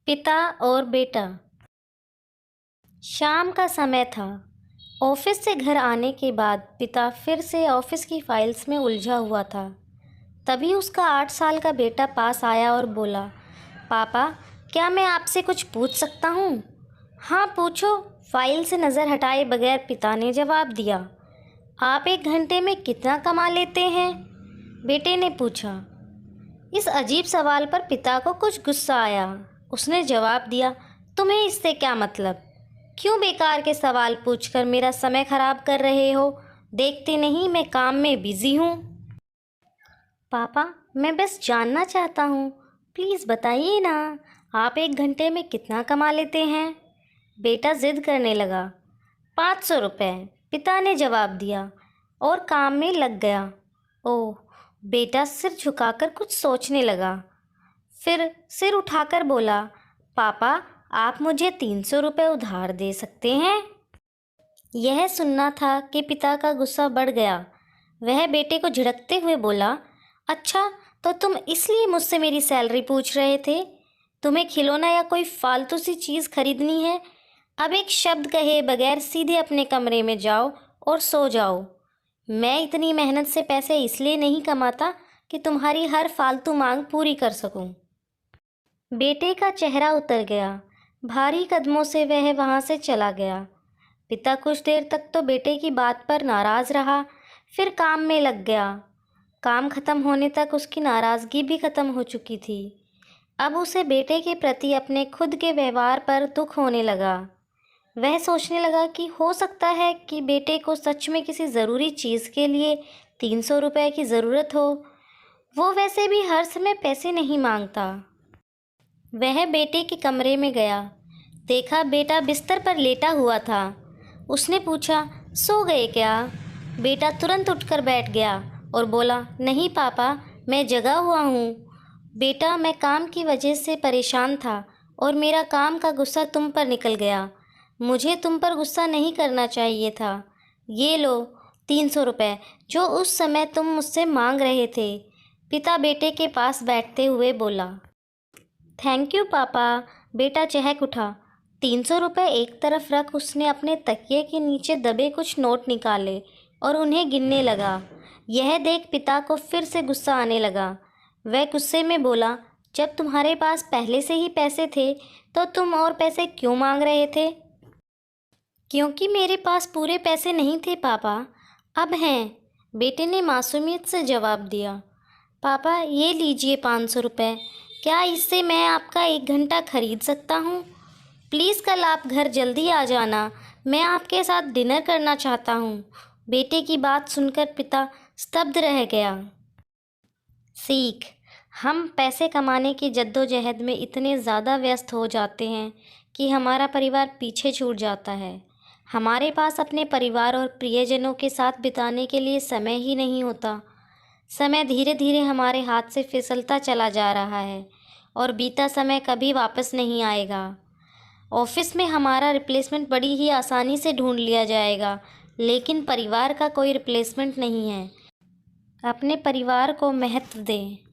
पिता और बेटा। शाम का समय था। ऑफिस से घर आने के बाद पिता फिर से ऑफिस की फाइल्स में उलझा हुआ था। तभी उसका 8 साल का बेटा पास आया और बोला, पापा, क्या मैं आपसे कुछ पूछ सकता हूँ? हाँ पूछो, फाइल से नज़र हटाए बगैर पिता ने जवाब दिया। आप 1 घंटे में कितना कमा लेते हैं? बेटे ने पूछा। इस अजीब सवाल पर पिता को कुछ गुस्सा आया। उसने जवाब दिया, तुम्हें इससे क्या मतलब? क्यों बेकार के सवाल पूछकर मेरा समय खराब कर रहे हो? देखते नहीं मैं काम में बिजी हूँ। पापा, मैं बस जानना चाहता हूँ, प्लीज़ बताइए ना, आप 1 घंटे में कितना कमा लेते हैं? बेटा जिद करने लगा। 500 रुपये, पिता ने जवाब दिया और काम में लग गया। ओह, बेटा सिर झुकाकर कुछ सोचने लगा। फिर सिर उठाकर बोला, पापा, आप मुझे 300 रुपये उधार दे सकते हैं? यह सुनना था कि पिता का गुस्सा बढ़ गया। वह बेटे को झिड़कते हुए बोला, अच्छा, तो तुम इसलिए मुझसे मेरी सैलरी पूछ रहे थे? तुम्हें खिलौना या कोई फालतू सी चीज़ खरीदनी है? अब एक शब्द कहे बगैर सीधे अपने कमरे में जाओ और सो जाओ। मैं इतनी मेहनत से पैसे इसलिए नहीं कमाता कि तुम्हारी हर फालतू मांग पूरी कर सकूं। बेटे का चेहरा उतर गया। भारी कदमों से वह वहां से चला गया। पिता कुछ देर तक तो बेटे की बात पर नाराज़ रहा, फिर काम में लग गया। काम खत्म होने तक उसकी नाराज़गी भी खत्म हो चुकी थी। अब उसे बेटे के प्रति अपने खुद के व्यवहार पर दुख होने लगा। वह सोचने लगा कि हो सकता है कि बेटे को सच में किसी ज़रूरी चीज़ के लिए 300 रुपये की ज़रूरत हो। वो वैसे भी हर समय पैसे नहीं मांगता। वह बेटे के कमरे में गया। देखा बेटा बिस्तर पर लेटा हुआ था। उसने पूछा, सो गए क्या? बेटा तुरंत उठकर बैठ गया और बोला, नहीं पापा, मैं जगा हुआ हूँ। बेटा, मैं काम की वजह से परेशान था और मेरा काम का गुस्सा तुम पर निकल गया। मुझे तुम पर गुस्सा नहीं करना चाहिए था। ये लो 300 रुपये, जो उस समय तुम मुझसे मांग रहे थे। पिता बेटे के पास बैठते हुए बोला। थैंक यू पापा। बेटा चहक उठा। 300 रुपये एक तरफ रख उसने अपने तकिए के नीचे दबे कुछ नोट निकाले और उन्हें गिनने लगा। यह देख पिता को फिर से गुस्सा आने लगा। वह गुस्से में बोला, जब तुम्हारे पास पहले से ही पैसे थे तो तुम और पैसे क्यों मांग रहे थे? क्योंकि मेरे पास पूरे पैसे नहीं थे पापा, अब हैं। बेटे ने मासूमियत से जवाब दिया। पापा, ये लीजिए 500 रुपये। क्या इससे मैं आपका 1 घंटा खरीद सकता हूँ? प्लीज़ कल आप घर जल्दी आ जाना, मैं आपके साथ डिनर करना चाहता हूँ। बेटे की बात सुनकर पिता स्तब्ध रह गया। सीख, हम पैसे कमाने की जद्दोजहद में इतने ज़्यादा व्यस्त हो जाते हैं कि हमारा परिवार पीछे छूट जाता है। हमारे पास अपने परिवार और प्रियजनों के साथ बिताने के लिए समय ही नहीं होता। समय धीरे धीरे हमारे हाथ से फिसलता चला जा रहा है और बीता समय कभी वापस नहीं आएगा। ऑफिस में हमारा रिप्लेसमेंट बड़ी ही आसानी से ढूंढ लिया जाएगा, लेकिन परिवार का कोई रिप्लेसमेंट नहीं है। अपने परिवार को महत्व दें।